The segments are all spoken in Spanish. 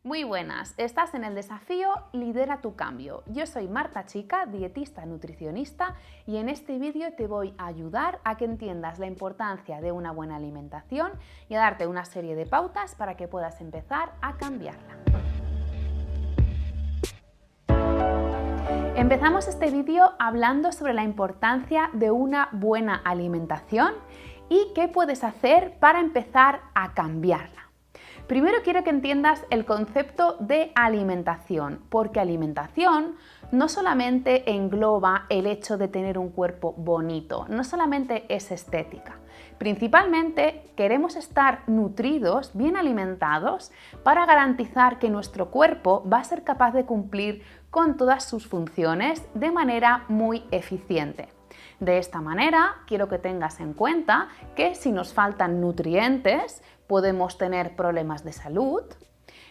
Muy buenas, estás en el desafío Lidera tu cambio. Yo soy Marta Chica, dietista nutricionista, y en este vídeo te voy a ayudar a que entiendas la importancia de una buena alimentación y a darte una serie de pautas para que puedas empezar a cambiarla. Empezamos este vídeo hablando sobre la importancia de una buena alimentación y qué puedes hacer para empezar a cambiarla. Primero quiero que entiendas el concepto de alimentación, porque alimentación no solamente engloba el hecho de tener un cuerpo bonito, no solamente es estética. Principalmente queremos estar nutridos, bien alimentados, para garantizar que nuestro cuerpo va a ser capaz de cumplir con todas sus funciones de manera muy eficiente. De esta manera, quiero que tengas en cuenta que si nos faltan nutrientes, podemos tener problemas de salud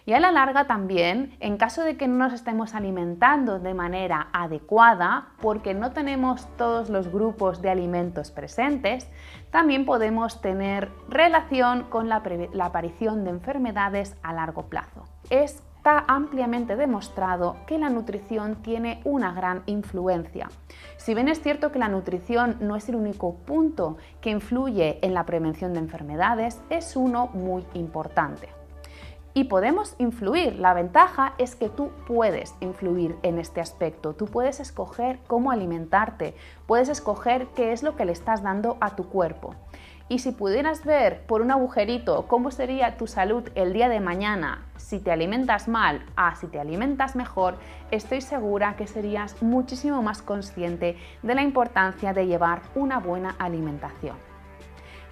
y a la larga también, en caso de que no nos estemos alimentando de manera adecuada, porque no tenemos todos los grupos de alimentos presentes, también podemos tener relación con la aparición de enfermedades a largo plazo. Está ampliamente demostrado que la nutrición tiene una gran influencia. Si bien es cierto que la nutrición no es el único punto que influye en la prevención de enfermedades, es uno muy importante. Y podemos influir. La ventaja es que tú puedes influir en este aspecto. Tú puedes escoger cómo alimentarte, puedes escoger qué es lo que le estás dando a tu cuerpo. Y si pudieras ver por un agujerito cómo sería tu salud el día de mañana si te alimentas mal a si te alimentas mejor, estoy segura que serías muchísimo más consciente de la importancia de llevar una buena alimentación.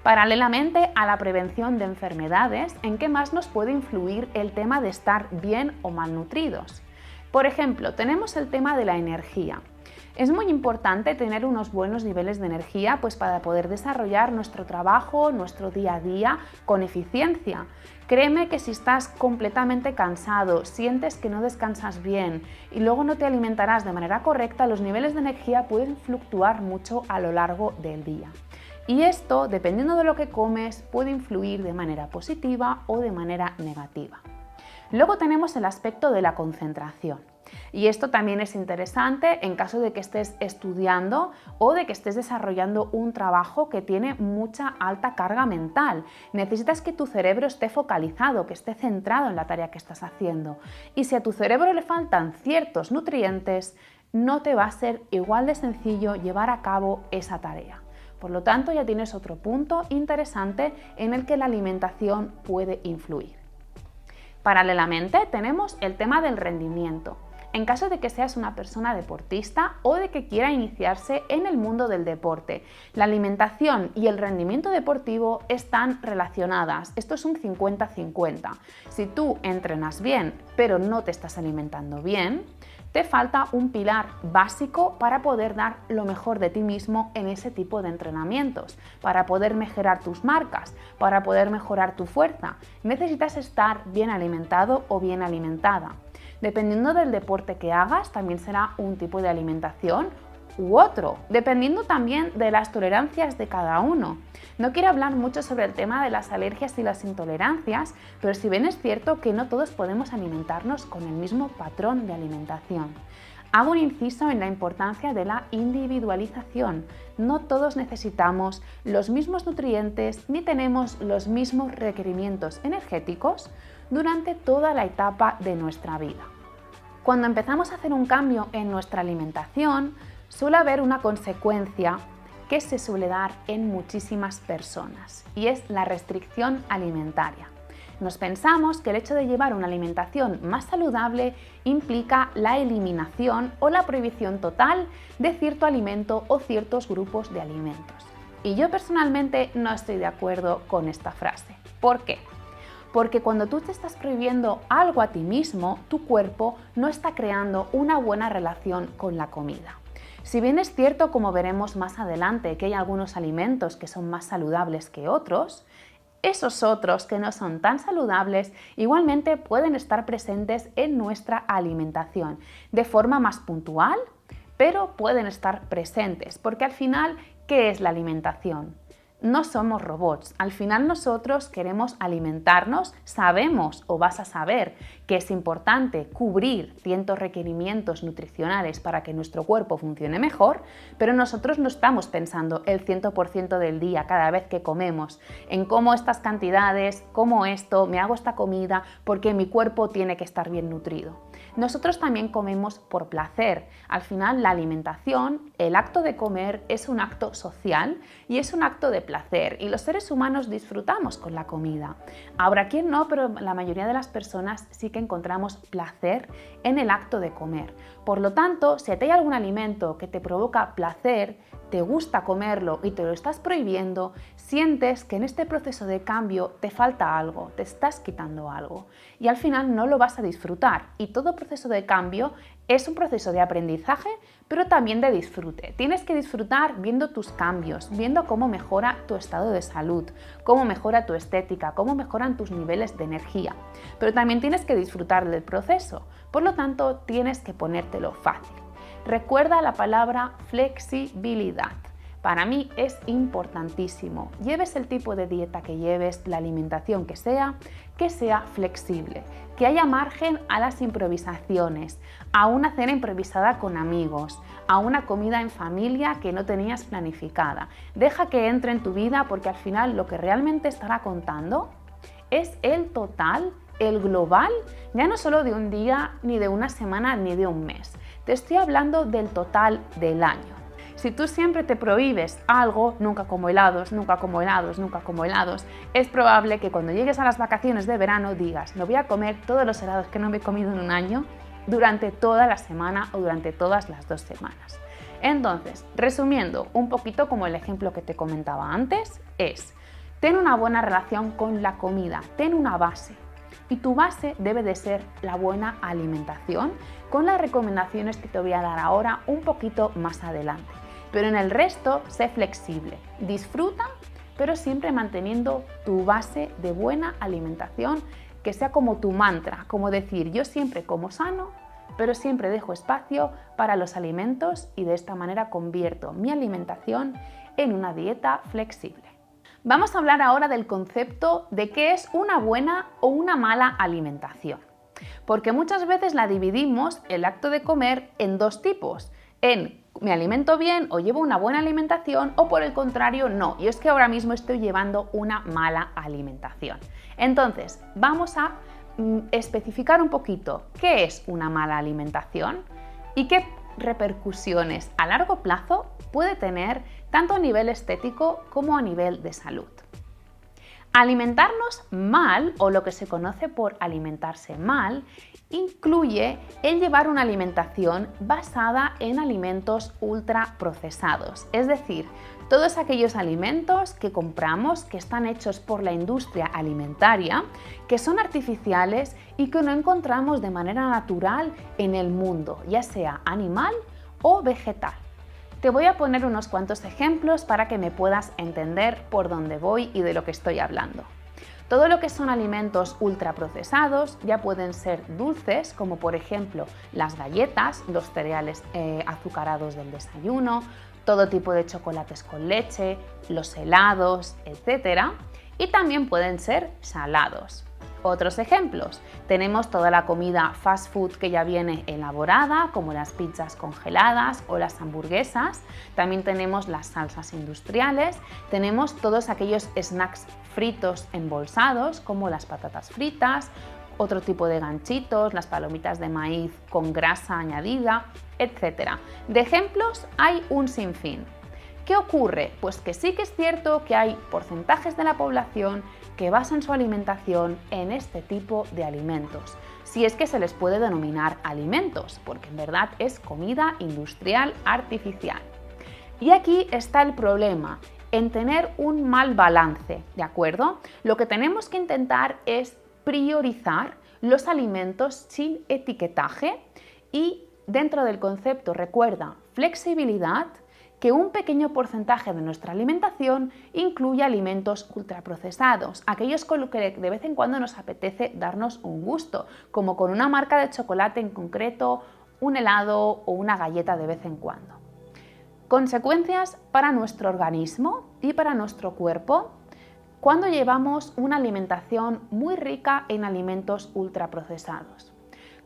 Paralelamente a la prevención de enfermedades, ¿en qué más nos puede influir el tema de estar bien o mal nutridos? Por ejemplo, tenemos el tema de la energía. Es muy importante tener unos buenos niveles de energía para poder desarrollar nuestro trabajo, nuestro día a día con eficiencia. Créeme que si estás completamente cansado, sientes que no descansas bien y luego no te alimentarás de manera correcta, los niveles de energía pueden fluctuar mucho a lo largo del día. Y esto, dependiendo de lo que comes, puede influir de manera positiva o de manera negativa. Luego tenemos el aspecto de la concentración. Y esto también es interesante en caso de que estés estudiando o de que estés desarrollando un trabajo que tiene mucha alta carga mental. Necesitas que tu cerebro esté focalizado, que esté centrado en la tarea que estás haciendo. Y si a tu cerebro le faltan ciertos nutrientes, no te va a ser igual de sencillo llevar a cabo esa tarea. Por lo tanto, ya tienes otro punto interesante en el que la alimentación puede influir. Paralelamente, tenemos el tema del rendimiento. En caso de que seas una persona deportista o de que quiera iniciarse en el mundo del deporte, la alimentación y el rendimiento deportivo están relacionadas. Esto es un 50-50. Si tú entrenas bien, pero no te estás alimentando bien, te falta un pilar básico para poder dar lo mejor de ti mismo en ese tipo de entrenamientos, para poder mejorar tus marcas, para poder mejorar tu fuerza. Necesitas estar bien alimentado o bien alimentada. Dependiendo del deporte que hagas, también será un tipo de alimentación u otro, dependiendo también de las tolerancias de cada uno. No quiero hablar mucho sobre el tema de las alergias y las intolerancias, pero si bien es cierto que no todos podemos alimentarnos con el mismo patrón de alimentación. Hago un inciso en la importancia de la individualización. No todos necesitamos los mismos nutrientes ni tenemos los mismos requerimientos energéticos durante toda la etapa de nuestra vida. Cuando empezamos a hacer un cambio en nuestra alimentación, suele haber una consecuencia que se suele dar en muchísimas personas y es la restricción alimentaria. Nos pensamos que el hecho de llevar una alimentación más saludable implica la eliminación o la prohibición total de cierto alimento o ciertos grupos de alimentos. Y yo personalmente no estoy de acuerdo con esta frase. ¿Por qué? Porque cuando tú te estás prohibiendo algo a ti mismo, tu cuerpo no está creando una buena relación con la comida. Si bien es cierto, como veremos más adelante, que hay algunos alimentos que son más saludables que otros, esos otros que no son tan saludables igualmente pueden estar presentes en nuestra alimentación de forma más puntual, pero pueden estar presentes, porque al final, ¿qué es la alimentación? No somos robots. Al final nosotros queremos alimentarnos, sabemos o vas a saber que es importante cubrir ciertos requerimientos nutricionales para que nuestro cuerpo funcione mejor, pero nosotros no estamos pensando el 100% del día cada vez que comemos en cómo estas cantidades, cómo esto, me hago esta comida, porque mi cuerpo tiene que estar bien nutrido. Nosotros también comemos por placer. Al final la alimentación, el acto de comer es un acto social y es un acto de placer y los seres humanos disfrutamos con la comida. Habrá quien no, pero la mayoría de las personas sí que encontramos placer en el acto de comer. Por lo tanto, si hay algún alimento que te provoca placer, te gusta comerlo y te lo estás prohibiendo, sientes que en este proceso de cambio te falta algo, te estás quitando algo y al final no lo vas a disfrutar. Y todo proceso de cambio es un proceso de aprendizaje, pero también de disfrute. Tienes que disfrutar viendo tus cambios, viendo cómo mejora tu estado de salud, cómo mejora tu estética, cómo mejoran tus niveles de energía. Pero también tienes que disfrutar del proceso, por lo tanto tienes que ponértelo fácil. Recuerda la palabra flexibilidad. Para mí es importantísimo. Lleves el tipo de dieta que lleves, la alimentación que sea flexible, que haya margen a las improvisaciones, a una cena improvisada con amigos, a una comida en familia que no tenías planificada. Deja que entre en tu vida porque al final lo que realmente estará contando es el total, el global, ya no solo de un día, ni de una semana, ni de un mes. Te estoy hablando del total del año. Si tú siempre te prohíbes algo, nunca como helados, nunca como helados, nunca como helados, es probable que cuando llegues a las vacaciones de verano digas, me voy a comer todos los helados que no me he comido en un año durante toda la semana o durante todas las 2 semanas. Entonces, resumiendo un poquito como el ejemplo que te comentaba antes, es, ten una buena relación con la comida, ten una base. Y tu base debe de ser la buena alimentación con las recomendaciones que te voy a dar ahora un poquito más adelante. Pero en el resto, sé flexible, disfruta, pero siempre manteniendo tu base de buena alimentación, que sea como tu mantra, como decir yo siempre como sano, pero siempre dejo espacio para los alimentos y de esta manera convierto mi alimentación en una dieta flexible. Vamos a hablar ahora del concepto de qué es una buena o una mala alimentación. Porque muchas veces la dividimos, el acto de comer, en 2 tipos. En me alimento bien o llevo una buena alimentación o por el contrario no. Y es que ahora mismo estoy llevando una mala alimentación. Entonces, vamos a especificar un poquito qué es una mala alimentación y qué repercusiones a largo plazo puede tener tanto a nivel estético como a nivel de salud. Alimentarnos mal, o lo que se conoce por alimentarse mal, incluye el llevar una alimentación basada en alimentos ultraprocesados, es decir, todos aquellos alimentos que compramos que están hechos por la industria alimentaria, que son artificiales y que no encontramos de manera natural en el mundo, ya sea animal o vegetal. Te voy a poner unos cuantos ejemplos para que me puedas entender por dónde voy y de lo que estoy hablando. Todo lo que son alimentos ultraprocesados ya pueden ser dulces, como por ejemplo las galletas, los cereales azucarados del desayuno, todo tipo de chocolates con leche, los helados, etc. Y también pueden ser salados. Otros ejemplos, tenemos toda la comida fast food que ya viene elaborada, como las pizzas congeladas o las hamburguesas. También tenemos las salsas industriales, tenemos todos aquellos snacks fritos embolsados, como las patatas fritas, otro tipo de ganchitos, las palomitas de maíz con grasa añadida, etc. De ejemplos hay un sinfín. ¿Qué ocurre? Pues que sí que es cierto que hay porcentajes de la población que basan su alimentación en este tipo de alimentos, si es que se les puede denominar alimentos, porque en verdad es comida industrial artificial. Y aquí está el problema, en tener un mal balance, ¿de acuerdo? Lo que tenemos que intentar es priorizar los alimentos sin etiquetaje y dentro del concepto, recuerda, flexibilidad, que un pequeño porcentaje de nuestra alimentación incluye alimentos ultraprocesados, aquellos con los que de vez en cuando nos apetece darnos un gusto, como con una marca de chocolate en concreto, un helado o una galleta de vez en cuando. Consecuencias para nuestro organismo y para nuestro cuerpo cuando llevamos una alimentación muy rica en alimentos ultraprocesados.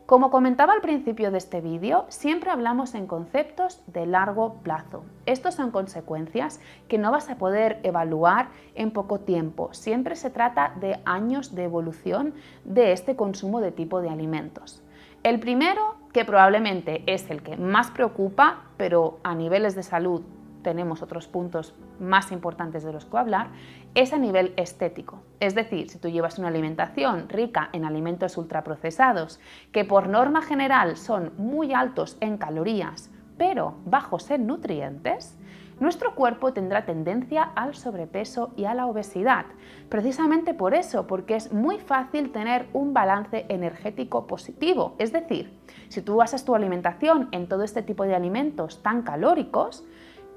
Como comentaba al principio de este vídeo, siempre hablamos en conceptos de largo plazo. Estos son consecuencias que no vas a poder evaluar en poco tiempo. Siempre se trata de años de evolución de este consumo de tipo de alimentos. El primero, que probablemente es el que más preocupa, pero a niveles de salud tenemos otros puntos más importantes de los que hablar, es a nivel estético. Es decir, si tú llevas una alimentación rica en alimentos ultraprocesados, que por norma general son muy altos en calorías, pero bajos en nutrientes, nuestro cuerpo tendrá tendencia al sobrepeso y a la obesidad. Precisamente por eso, porque es muy fácil tener un balance energético positivo. Es decir, si tú basas tu alimentación en todo este tipo de alimentos tan calóricos,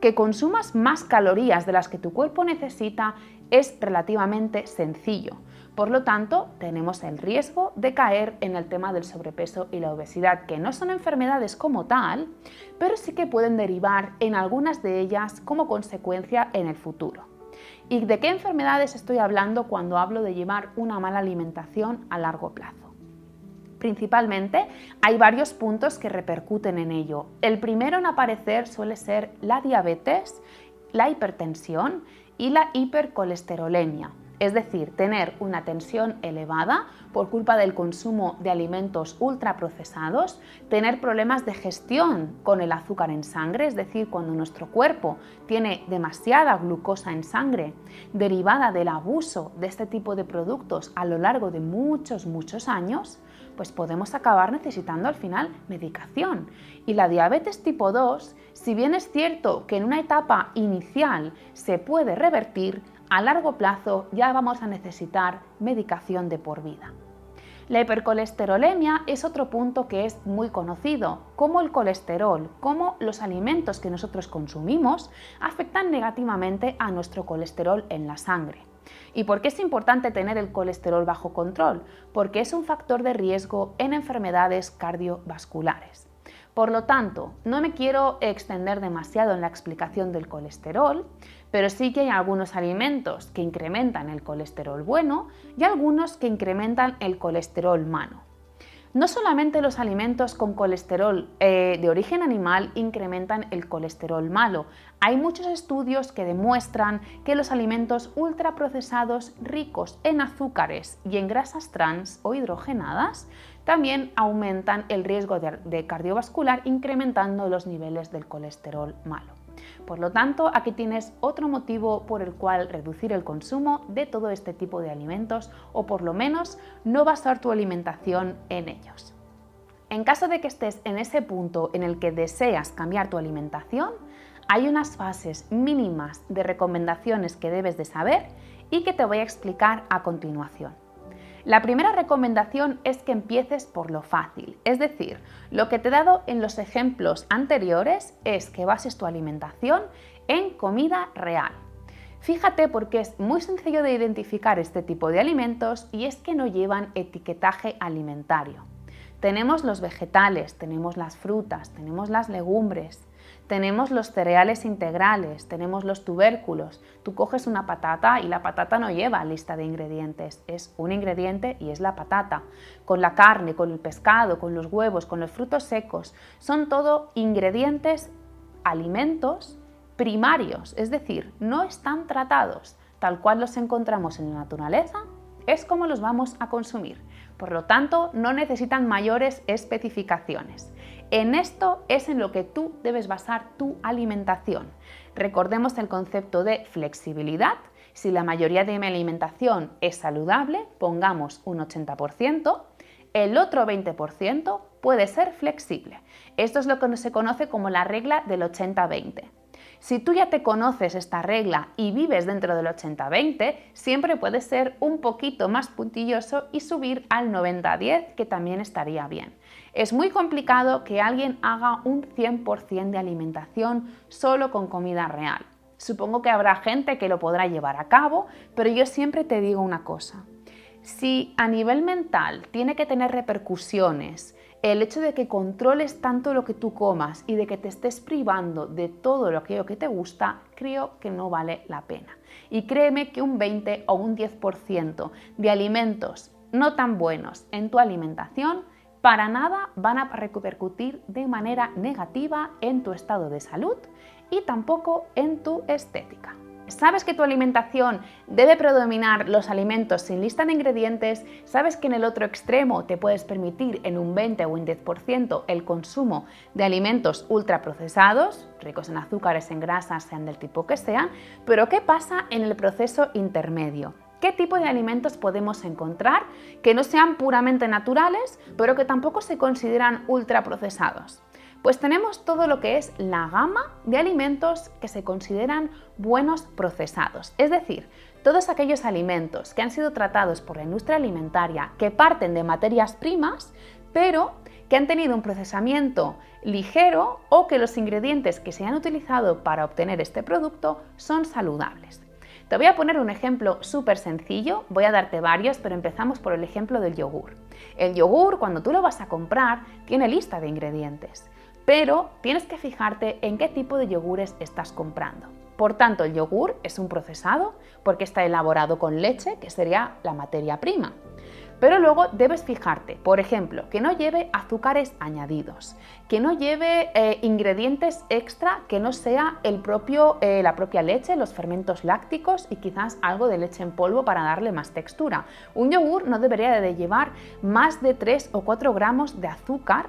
que consumas más calorías de las que tu cuerpo necesita es relativamente sencillo. Por lo tanto, tenemos el riesgo de caer en el tema del sobrepeso y la obesidad, que no son enfermedades como tal, pero sí que pueden derivar en algunas de ellas como consecuencia en el futuro. ¿Y de qué enfermedades estoy hablando cuando hablo de llevar una mala alimentación a largo plazo? Principalmente hay varios puntos que repercuten en ello. El primero en aparecer suele ser la diabetes, la hipertensión y la hipercolesterolemia. Es decir, tener una tensión elevada por culpa del consumo de alimentos ultraprocesados, tener problemas de gestión con el azúcar en sangre, es decir, cuando nuestro cuerpo tiene demasiada glucosa en sangre derivada del abuso de este tipo de productos a lo largo de muchos años, pues podemos acabar necesitando al final medicación. Y la diabetes tipo 2, si bien es cierto que en una etapa inicial se puede revertir, a largo plazo ya vamos a necesitar medicación de por vida. La hipercolesterolemia es otro punto que es muy conocido, cómo el colesterol, cómo los alimentos que nosotros consumimos afectan negativamente a nuestro colesterol en la sangre. ¿Y por qué es importante tener el colesterol bajo control? Porque es un factor de riesgo en enfermedades cardiovasculares. Por lo tanto, no me quiero extender demasiado en la explicación del colesterol, pero sí que hay algunos alimentos que incrementan el colesterol bueno y algunos que incrementan el colesterol malo. No solamente los alimentos con colesterol de origen animal incrementan el colesterol malo. Hay muchos estudios que demuestran que los alimentos ultraprocesados ricos en azúcares y en grasas trans o hidrogenadas también aumentan el riesgo de cardiovascular, incrementando los niveles del colesterol malo. Por lo tanto, aquí tienes otro motivo por el cual reducir el consumo de todo este tipo de alimentos o por lo menos no basar tu alimentación en ellos. En caso de que estés en ese punto en el que deseas cambiar tu alimentación, hay unas fases mínimas de recomendaciones que debes de saber y que te voy a explicar a continuación. La primera recomendación es que empieces por lo fácil, es decir, lo que te he dado en los ejemplos anteriores es que bases tu alimentación en comida real. Fíjate porque es muy sencillo de identificar este tipo de alimentos y es que no llevan etiquetaje alimentario. Tenemos los vegetales, tenemos las frutas, tenemos las legumbres, tenemos los cereales integrales, tenemos los tubérculos. Tú coges una patata y la patata no lleva lista de ingredientes, es un ingrediente y es la patata. Con la carne, con el pescado, con los huevos, con los frutos secos, son todo ingredientes, alimentos primarios, es decir, no están tratados. Tal cual los encontramos en la naturaleza, es como los vamos a consumir. Por lo tanto, no necesitan mayores especificaciones. En esto es en lo que tú debes basar tu alimentación. Recordemos el concepto de flexibilidad. Si la mayoría de mi alimentación es saludable, pongamos un 80%, el otro 20% puede ser flexible. Esto es lo que se conoce como la regla del 80-20. Si tú ya te conoces esta regla y vives dentro del 80-20, siempre puedes ser un poquito más puntilloso y subir al 90-10, que también estaría bien. Es muy complicado que alguien haga un 100% de alimentación solo con comida real. Supongo que habrá gente que lo podrá llevar a cabo, pero yo siempre te digo una cosa. Si a nivel mental tiene que tener repercusiones el hecho de que controles tanto lo que tú comas y de que te estés privando de todo aquello que te gusta, creo que no vale la pena. Y créeme que un 20 o un 10% de alimentos no tan buenos en tu alimentación para nada van a repercutir de manera negativa en tu estado de salud y tampoco en tu estética. ¿Sabes que tu alimentación debe predominar los alimentos sin lista de ingredientes? ¿Sabes que en el otro extremo te puedes permitir en un 20 o un 10% el consumo de alimentos ultraprocesados, ricos en azúcares, en grasas, sean del tipo que sean? Pero ¿qué pasa en el proceso intermedio? ¿Qué tipo de alimentos podemos encontrar que no sean puramente naturales, pero que tampoco se consideran ultraprocesados? Pues tenemos todo lo que es la gama de alimentos que se consideran buenos procesados, es decir, todos aquellos alimentos que han sido tratados por la industria alimentaria, que parten de materias primas, pero que han tenido un procesamiento ligero o que los ingredientes que se han utilizado para obtener este producto son saludables. Te voy a poner un ejemplo súper sencillo, voy a darte varios, pero empezamos por el ejemplo del yogur. El yogur, cuando tú lo vas a comprar, tiene lista de ingredientes, pero tienes que fijarte en qué tipo de yogures estás comprando. Por tanto, el yogur es un procesado porque está elaborado con leche, que sería la materia prima. Pero luego debes fijarte, por ejemplo, que no lleve azúcares añadidos, que no lleve ingredientes extra que no sea la propia leche, los fermentos lácticos y quizás algo de leche en polvo para darle más textura. Un yogur no debería de llevar más de 3 o 4 gramos de azúcar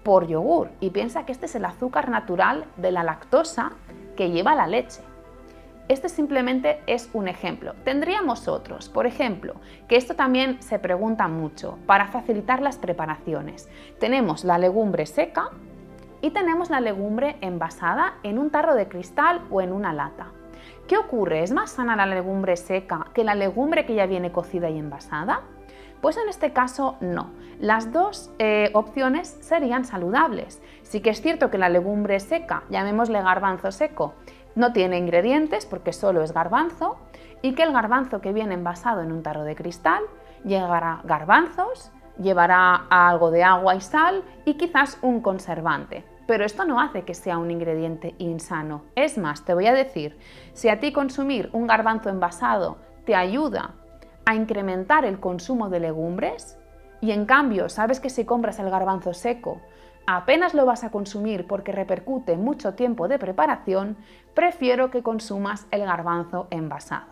por yogur, y piensa que este es el azúcar natural de la lactosa que lleva la leche. Este simplemente es un ejemplo. Tendríamos otros, por ejemplo, que esto también se pregunta mucho para facilitar las preparaciones. Tenemos la legumbre seca y tenemos la legumbre envasada en un tarro de cristal o en una lata. ¿Qué ocurre? ¿Es más sana la legumbre seca que la legumbre que ya viene cocida y envasada? Pues en este caso no. Las dos opciones serían saludables. Sí que es cierto que la legumbre seca, llamémosle garbanzo seco, no tiene ingredientes porque solo es garbanzo, y que el garbanzo que viene envasado en un tarro de cristal llevará garbanzos, llevará algo de agua y sal y quizás un conservante. Pero esto no hace que sea un ingrediente insano. Es más, te voy a decir, si a ti consumir un garbanzo envasado te ayuda a incrementar el consumo de legumbres, y en cambio sabes que si compras el garbanzo seco apenas lo vas a consumir porque repercute mucho tiempo de preparación, prefiero que consumas el garbanzo envasado.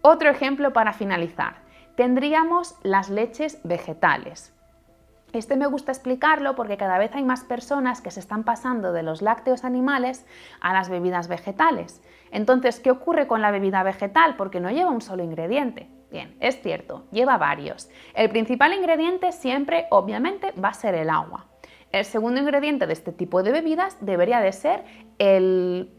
Otro ejemplo para finalizar, tendríamos las leches vegetales. Este me gusta explicarlo porque cada vez hay más personas que se están pasando de los lácteos animales a las bebidas vegetales. Entonces, ¿qué ocurre con la bebida vegetal? Porque no lleva un solo ingrediente. Bien, es cierto, lleva varios. El principal ingrediente siempre, obviamente, va a ser el agua. El segundo ingrediente de este tipo de bebidas debería de ser el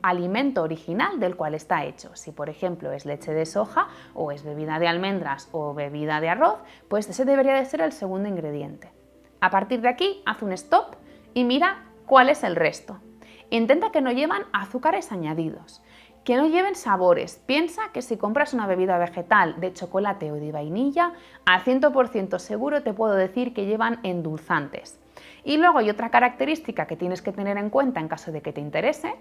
alimento original del cual está hecho. Si por ejemplo es leche de soja o es bebida de almendras o bebida de arroz, pues ese debería de ser el segundo ingrediente. A partir de aquí, haz un stop y mira cuál es el resto. Intenta que no llevan azúcares añadidos, que no lleven sabores. Piensa que si compras una bebida vegetal de chocolate o de vainilla, al 100% seguro te puedo decir que llevan endulzantes. Y luego hay otra característica que tienes que tener en cuenta en caso de que te interese,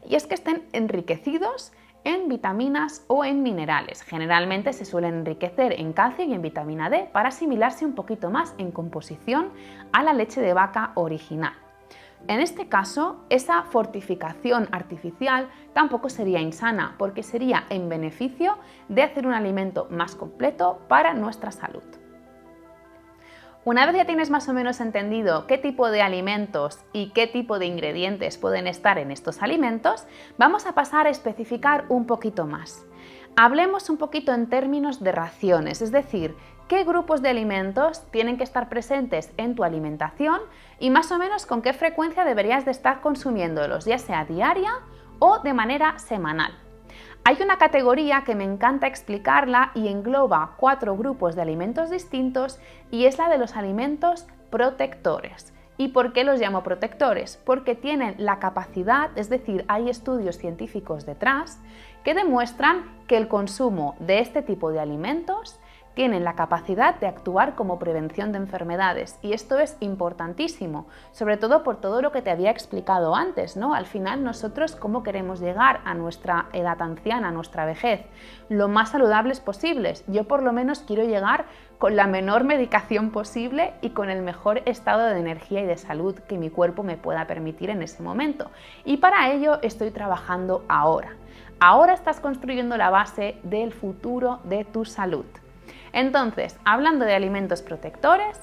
y es que estén enriquecidos en vitaminas o en minerales. Generalmente se suelen enriquecer en calcio y en vitamina D para asimilarse un poquito más en composición a la leche de vaca original. En este caso, esa fortificación artificial tampoco sería insana, porque sería en beneficio de hacer un alimento más completo para nuestra salud. Una vez ya tienes más o menos entendido qué tipo de alimentos y qué tipo de ingredientes pueden estar en estos alimentos, vamos a pasar a especificar un poquito más. Hablemos un poquito en términos de raciones, es decir, qué grupos de alimentos tienen que estar presentes en tu alimentación y más o menos con qué frecuencia deberías de estar consumiéndolos, ya sea diaria o de manera semanal. Hay una categoría que me encanta explicarla y engloba 4 grupos de alimentos distintos y es la de los alimentos protectores. ¿Y por qué los llamo protectores? Porque tienen la capacidad, es decir, hay estudios científicos detrás que demuestran que el consumo de este tipo de alimentos tienen la capacidad de actuar como prevención de enfermedades y esto es importantísimo, sobre todo por todo lo que te había explicado antes, ¿no? Al final nosotros cómo queremos llegar a nuestra edad anciana, a nuestra vejez, lo más saludables posibles. Yo por lo menos quiero llegar con la menor medicación posible y con el mejor estado de energía y de salud que mi cuerpo me pueda permitir en ese momento. Y para ello estoy trabajando ahora. Ahora estás construyendo la base del futuro de tu salud. Entonces, hablando de alimentos protectores,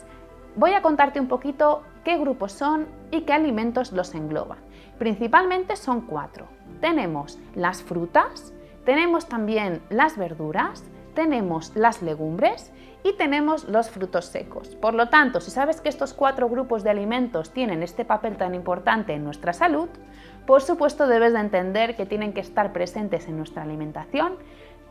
voy a contarte un poquito qué grupos son y qué alimentos los engloban. Principalmente son 4. Tenemos las frutas, tenemos también las verduras, tenemos las legumbres y tenemos los frutos secos. Por lo tanto, si sabes que estos 4 grupos de alimentos tienen este papel tan importante en nuestra salud, por supuesto debes de entender que tienen que estar presentes en nuestra alimentación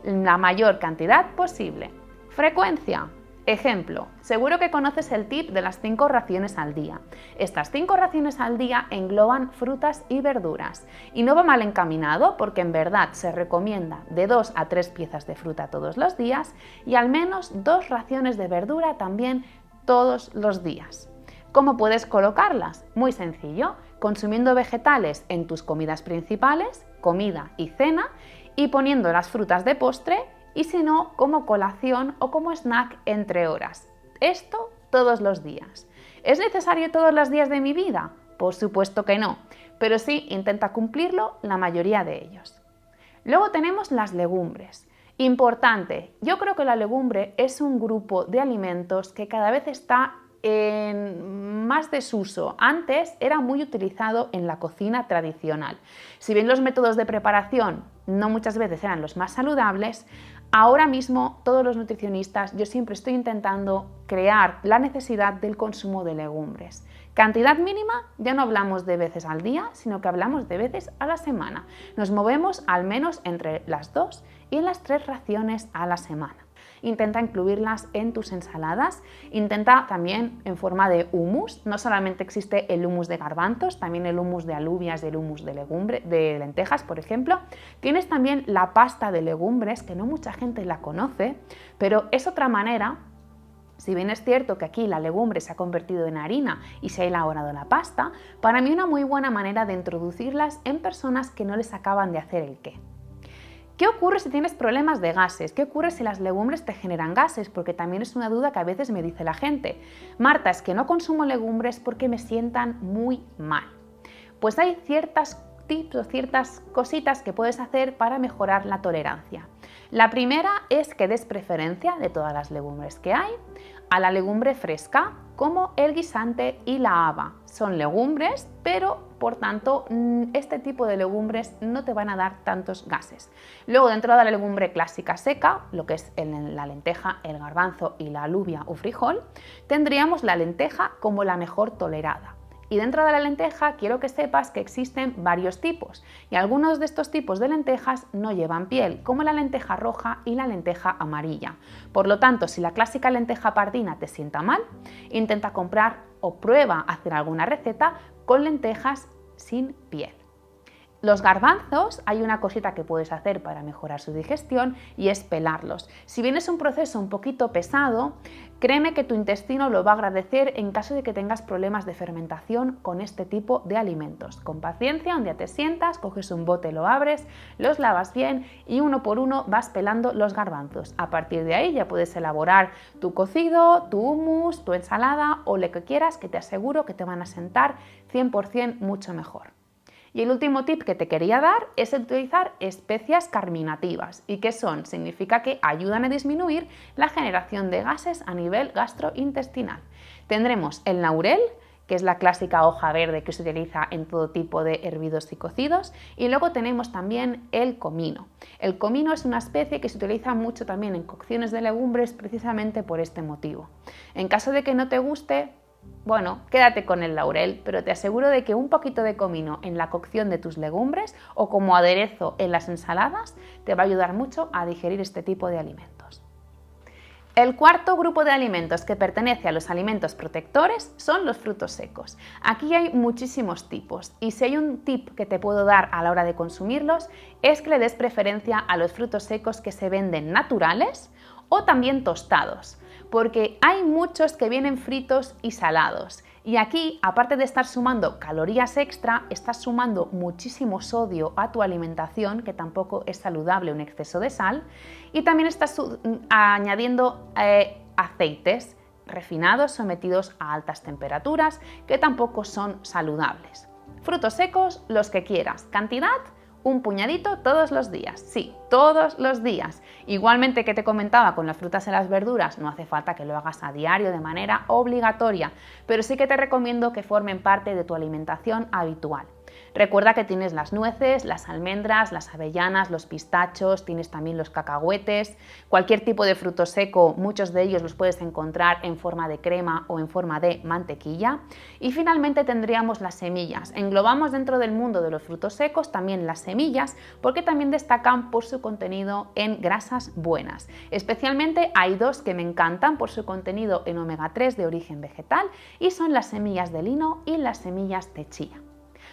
en la mayor cantidad posible. Frecuencia. Ejemplo, seguro que conoces el tip de las 5 raciones al día. Estas 5 raciones al día engloban frutas y verduras y no va mal encaminado porque en verdad se recomienda de 2 a 3 piezas de fruta todos los días y al menos 2 raciones de verdura también todos los días. ¿Cómo puedes colocarlas? Muy sencillo, consumiendo vegetales en tus comidas principales, comida y cena y poniendo las frutas de postre y si no, como colación o como snack entre horas. Esto todos los días. ¿Es necesario todos los días de mi vida? Por supuesto que no, pero sí intenta cumplirlo la mayoría de ellos. Luego tenemos las legumbres. Importante, yo creo que la legumbre es un grupo de alimentos que cada vez está en más desuso. Antes era muy utilizado en la cocina tradicional. Si bien los métodos de preparación no muchas veces eran los más saludables, ahora mismo todos los nutricionistas yo siempre estoy intentando crear la necesidad del consumo de legumbres. Cantidad mínima, ya no hablamos de veces al día, sino que hablamos de veces a la semana. Nos movemos al menos entre las 2 y las 3 raciones a la semana. Intenta incluirlas en tus ensaladas, intenta también en forma de hummus, no solamente existe el hummus de garbanzos, también el hummus de alubias y el hummus de lentejas, por ejemplo. Tienes también la pasta de legumbres, que no mucha gente la conoce, pero es otra manera. Si bien es cierto que aquí la legumbre se ha convertido en harina y se ha elaborado la pasta, para mí una muy buena manera de introducirlas en personas que no les acaban de hacer el qué. ¿Qué ocurre si tienes problemas de gases? ¿Qué ocurre si las legumbres te generan gases? Porque también es una duda que a veces me dice la gente. Marta, es que no consumo legumbres porque me sientan muy mal. Pues hay ciertas tips o ciertas cositas que puedes hacer para mejorar la tolerancia. La primera es que des preferencia de todas las legumbres que hay a la legumbre fresca, como el guisante y la haba. Son legumbres, pero por tanto este tipo de legumbres no te van a dar tantos gases. Luego, dentro de la legumbre clásica seca, lo que es la lenteja, el garbanzo y la alubia o frijol, tendríamos la lenteja como la mejor tolerada. Y dentro de la lenteja quiero que sepas que existen varios tipos y algunos de estos tipos de lentejas no llevan piel, como la lenteja roja y la lenteja amarilla. Por lo tanto, si la clásica lenteja pardina te sienta mal, intenta comprar o prueba hacer alguna receta con lentejas sin piel. Los garbanzos, hay una cosita que puedes hacer para mejorar su digestión y es pelarlos. Si bien es un proceso un poquito pesado, créeme que tu intestino lo va a agradecer en caso de que tengas problemas de fermentación con este tipo de alimentos. Con paciencia, un día te sientas, coges un bote, lo abres, los lavas bien y uno por uno vas pelando los garbanzos. A partir de ahí ya puedes elaborar tu cocido, tu hummus, tu ensalada o lo que quieras, que te aseguro que te van a sentar 100% mucho mejor. Y el último tip que te quería dar es utilizar especias carminativas. ¿Y qué son? Significa que ayudan a disminuir la generación de gases a nivel gastrointestinal. Tendremos el laurel, que es la clásica hoja verde que se utiliza en todo tipo de hervidos y cocidos, y luego tenemos también el comino. El comino es una especie que se utiliza mucho también en cocciones de legumbres precisamente por este motivo. En caso de que no te guste, bueno, quédate con el laurel, pero te aseguro de que un poquito de comino en la cocción de tus legumbres o como aderezo en las ensaladas te va a ayudar mucho a digerir este tipo de alimentos. El cuarto grupo de alimentos que pertenece a los alimentos protectores son los frutos secos. Aquí hay muchísimos tipos y si hay un tip que te puedo dar a la hora de consumirlos es que le des preferencia a los frutos secos que se venden naturales o también tostados, porque hay muchos que vienen fritos y salados. Y aquí, aparte de estar sumando calorías extra, estás sumando muchísimo sodio a tu alimentación, que tampoco es saludable un exceso de sal, y también estás añadiendo aceites refinados sometidos a altas temperaturas, que tampoco son saludables. Frutos secos, los que quieras. Cantidad, un puñadito todos los días, sí, todos los días. Igualmente que te comentaba con las frutas y las verduras, no hace falta que lo hagas a diario de manera obligatoria, pero sí que te recomiendo que formen parte de tu alimentación habitual. Recuerda que tienes las nueces, las almendras, las avellanas, los pistachos, tienes también los cacahuetes, cualquier tipo de fruto seco, muchos de ellos los puedes encontrar en forma de crema o en forma de mantequilla. Y finalmente tendríamos las semillas. Englobamos dentro del mundo de los frutos secos también las semillas porque también destacan por su contenido en grasas buenas. Especialmente hay dos que me encantan por su contenido en omega 3 de origen vegetal y son las semillas de lino y las semillas de chía.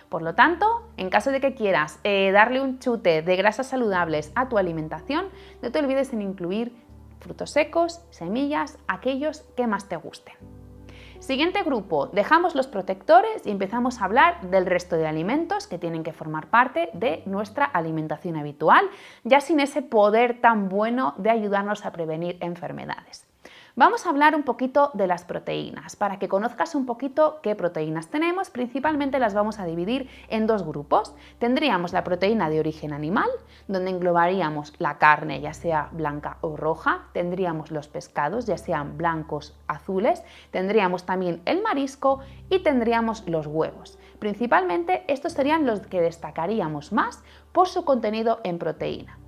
Por lo tanto, en caso de que quieras darle un chute de grasas saludables a tu alimentación, no te olvides en incluir frutos secos, semillas, aquellos que más te gusten. Siguiente grupo, dejamos los protectores y empezamos a hablar del resto de alimentos que tienen que formar parte de nuestra alimentación habitual, ya sin ese poder tan bueno de ayudarnos a prevenir enfermedades. Vamos a hablar un poquito de las proteínas. Para que conozcas un poquito qué proteínas tenemos, principalmente las vamos a dividir en dos grupos. Tendríamos la proteína de origen animal, donde englobaríamos la carne, ya sea blanca o roja, tendríamos los pescados, ya sean blancos, azules, tendríamos también el marisco y tendríamos los huevos. Principalmente estos serían los que destacaríamos más por su contenido en proteína.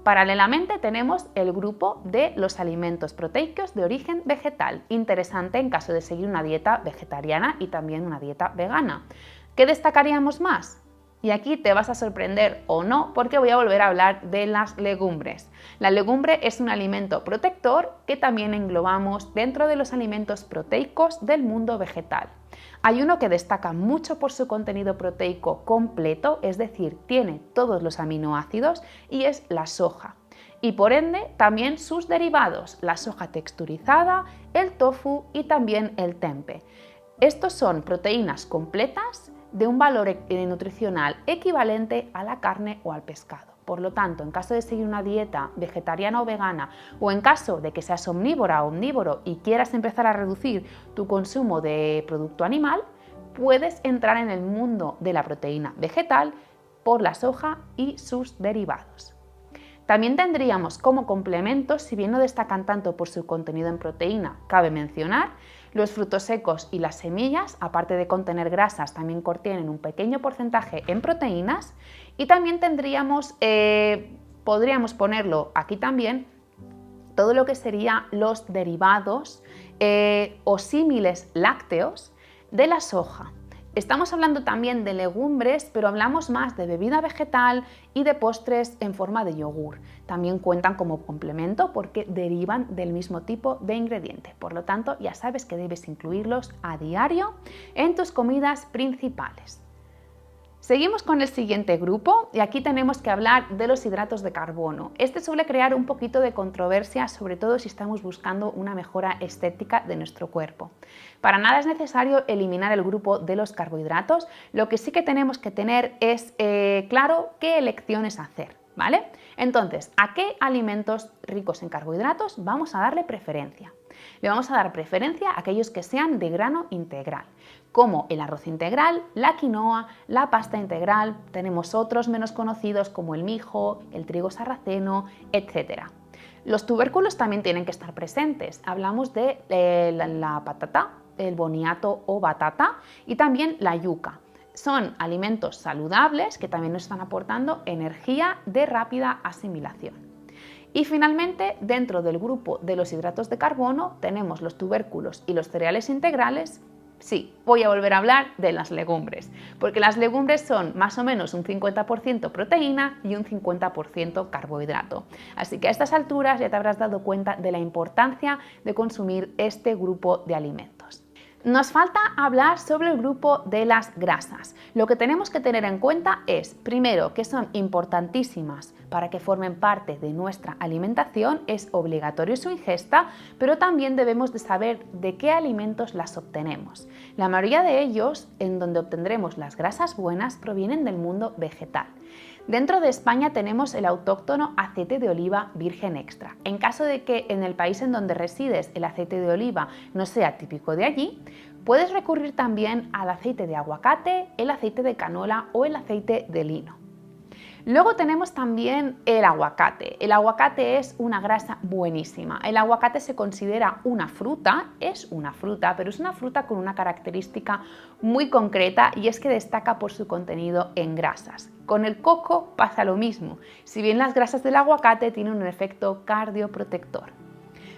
Paralelamente tenemos el grupo de los alimentos proteicos de origen vegetal, interesante en caso de seguir una dieta vegetariana y también una dieta vegana. ¿Qué destacaríamos más? Y aquí te vas a sorprender o no porque voy a volver a hablar de las legumbres. La legumbre es un alimento protector que también englobamos dentro de los alimentos proteicos del mundo vegetal. Hay uno que destaca mucho por su contenido proteico completo, es decir, tiene todos los aminoácidos y es la soja. Y por ende también sus derivados, la soja texturizada, el tofu y también el tempe. Estos son proteínas completas de un valor nutricional equivalente a la carne o al pescado. Por lo tanto, en caso de seguir una dieta vegetariana o vegana o en caso de que seas omnívora o omnívoro y quieras empezar a reducir tu consumo de producto animal, puedes entrar en el mundo de la proteína vegetal por la soja y sus derivados. También tendríamos como complementos, si bien no destacan tanto por su contenido en proteína, cabe mencionar, los frutos secos y las semillas, aparte de contener grasas, también contienen un pequeño porcentaje en proteínas y también tendríamos, podríamos ponerlo aquí también, todo lo que serían los derivados o símiles lácteos de la soja. Estamos hablando también de legumbres, pero hablamos más de bebida vegetal y de postres en forma de yogur. También cuentan como complemento porque derivan del mismo tipo de ingrediente. Por lo tanto, ya sabes que debes incluirlos a diario en tus comidas principales. Seguimos con el siguiente grupo y aquí tenemos que hablar de los hidratos de carbono. Este suele crear un poquito de controversia, sobre todo si estamos buscando una mejora estética de nuestro cuerpo. Para nada es necesario eliminar el grupo de los carbohidratos, lo que sí que tenemos que tener es claro qué elecciones hacer, ¿vale? Entonces, ¿a qué alimentos ricos en carbohidratos vamos a darle preferencia? Le vamos a dar preferencia a aquellos que sean de grano integral, como el arroz integral, la quinoa, la pasta integral, tenemos otros menos conocidos como el mijo, el trigo sarraceno, etc. Los tubérculos también tienen que estar presentes, hablamos de la patata, el boniato o batata y también la yuca. Son alimentos saludables que también nos están aportando energía de rápida asimilación. Y finalmente, dentro del grupo de los hidratos de carbono tenemos los tubérculos y los cereales integrales Sí, voy a volver a hablar de las legumbres, porque las legumbres son más o menos un 50% proteína y un 50% carbohidrato. Así que a estas alturas ya te habrás dado cuenta de la importancia de consumir este grupo de alimentos. Nos falta hablar sobre el grupo de las grasas. Lo que tenemos que tener en cuenta es, primero, que son importantísimas para que formen parte de nuestra alimentación, es obligatorio su ingesta, pero también debemos de saber de qué alimentos las obtenemos. La mayoría de ellos, en donde obtendremos las grasas buenas, provienen del mundo vegetal. Dentro de España tenemos el autóctono aceite de oliva virgen extra. En caso de que en el país en donde resides el aceite de oliva no sea típico de allí, puedes recurrir también al aceite de aguacate, el aceite de canola o el aceite de lino. Luego tenemos también el aguacate. El aguacate es una grasa buenísima. El aguacate se considera una fruta, es una fruta, pero es una fruta con una característica muy concreta y es que destaca por su contenido en grasas. Con el coco pasa lo mismo, si bien las grasas del aguacate tienen un efecto cardioprotector.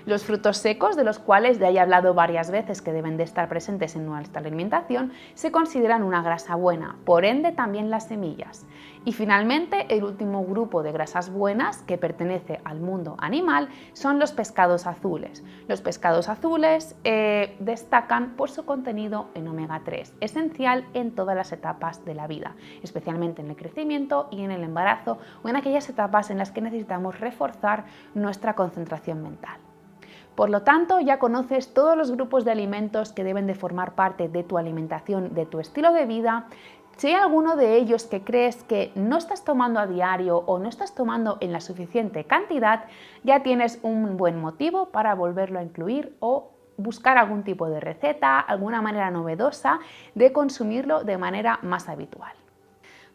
Los frutos secos, de los cuales ya he hablado varias veces que deben de estar presentes en nuestra alimentación, se consideran una grasa buena, por ende también las semillas. Y finalmente, el último grupo de grasas buenas que pertenece al mundo animal son los pescados azules. Los pescados azules destacan por su contenido en omega 3, esencial en todas las etapas de la vida, especialmente en el crecimiento y en el embarazo o en aquellas etapas en las que necesitamos reforzar nuestra concentración mental. Por lo tanto, ya conoces todos los grupos de alimentos que deben de formar parte de tu alimentación, de tu estilo de vida. Si hay alguno de ellos que crees que no estás tomando a diario o no estás tomando en la suficiente cantidad, ya tienes un buen motivo para volverlo a incluir o buscar algún tipo de receta, alguna manera novedosa de consumirlo de manera más habitual.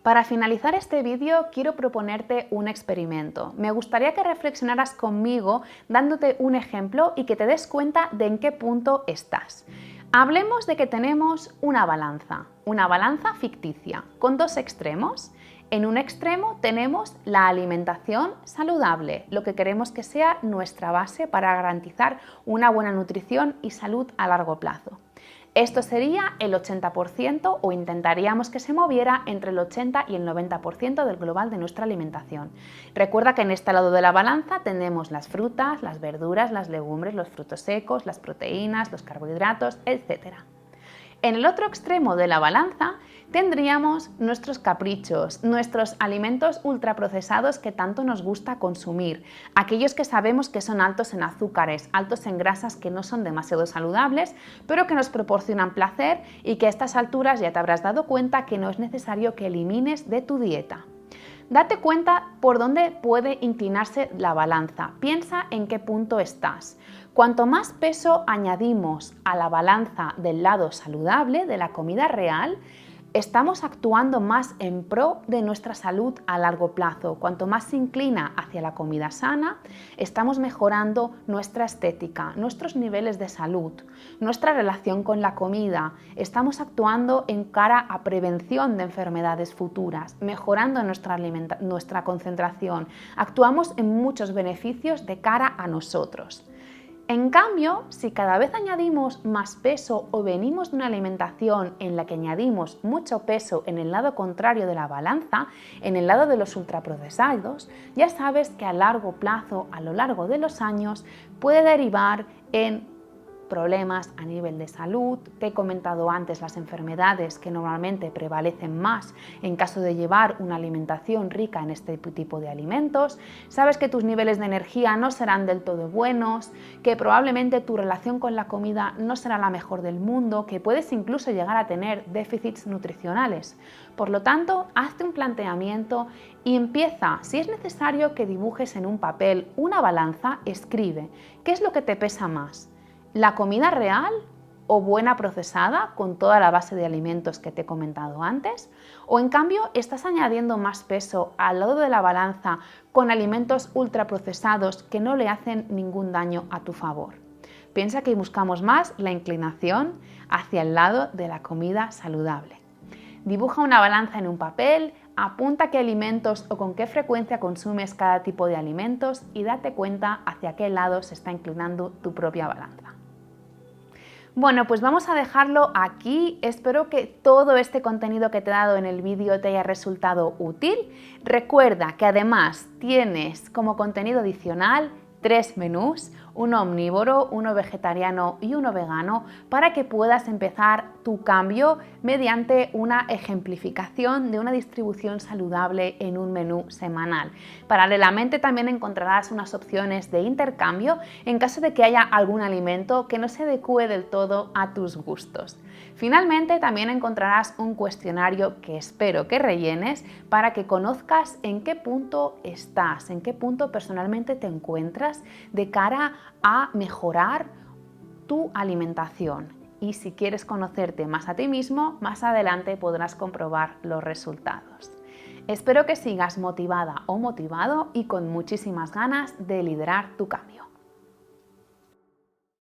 Para finalizar este vídeo quiero proponerte un experimento. Me gustaría que reflexionaras conmigo dándote un ejemplo y que te des cuenta de en qué punto estás. Hablemos de que tenemos una balanza ficticia con dos extremos. En un extremo tenemos la alimentación saludable, lo que queremos que sea nuestra base para garantizar una buena nutrición y salud a largo plazo. Esto sería el 80% o intentaríamos que se moviera entre el 80 y el 90% del global de nuestra alimentación. Recuerda que en este lado de la balanza tenemos las frutas, las verduras, las legumbres, los frutos secos, las proteínas, los carbohidratos, etc. En el otro extremo de la balanza tendríamos nuestros caprichos, nuestros alimentos ultraprocesados que tanto nos gusta consumir, aquellos que sabemos que son altos en azúcares, altos en grasas que no son demasiado saludables, pero que nos proporcionan placer y que a estas alturas ya te habrás dado cuenta que no es necesario que elimines de tu dieta. Date cuenta por dónde puede inclinarse la balanza. Piensa en qué punto estás. Cuanto más peso añadimos a la balanza del lado saludable, de la comida real, estamos actuando más en pro de nuestra salud a largo plazo. Cuanto más se inclina hacia la comida sana, estamos mejorando nuestra estética, nuestros niveles de salud, nuestra relación con la comida. Estamos actuando en cara a prevención de enfermedades futuras, mejorando nuestra concentración. Actuamos en muchos beneficios de cara a nosotros. En cambio, si cada vez añadimos más peso o venimos de una alimentación en la que añadimos mucho peso en el lado contrario de la balanza, en el lado de los ultraprocesados, ya sabes que a largo plazo, a lo largo de los años, puede derivar en problemas a nivel de salud. Te he comentado antes las enfermedades que normalmente prevalecen más en caso de llevar una alimentación rica en este tipo de alimentos. Sabes que tus niveles de energía no serán del todo buenos, que probablemente tu relación con la comida no será la mejor del mundo, que puedes incluso llegar a tener déficits nutricionales. Por lo tanto, hazte un planteamiento y empieza, si es necesario que dibujes en un papel una balanza, escribe ¿qué es lo que te pesa más? ¿La comida real o buena procesada con toda la base de alimentos que te he comentado antes? ¿O en cambio estás añadiendo más peso al lado de la balanza con alimentos ultraprocesados que no le hacen ningún daño a tu favor? Piensa que buscamos más la inclinación hacia el lado de la comida saludable. Dibuja una balanza en un papel, apunta qué alimentos o con qué frecuencia consumes cada tipo de alimentos y date cuenta hacia qué lado se está inclinando tu propia balanza. Bueno, pues vamos a dejarlo aquí. Espero que todo este contenido que te he dado en el vídeo te haya resultado útil. Recuerda que además tienes como contenido adicional 3 menús, uno omnívoro, uno vegetariano y uno vegano, para que puedas empezar tu cambio mediante una ejemplificación de una distribución saludable en un menú semanal. Paralelamente también encontrarás unas opciones de intercambio en caso de que haya algún alimento que no se adecue del todo a tus gustos. Finalmente también encontrarás un cuestionario que espero que rellenes para que conozcas en qué punto estás, en qué punto personalmente te encuentras de cara a mejorar tu alimentación. Y si quieres conocerte más a ti mismo, más adelante podrás comprobar los resultados. Espero que sigas motivada o motivado y con muchísimas ganas de liderar tu cambio.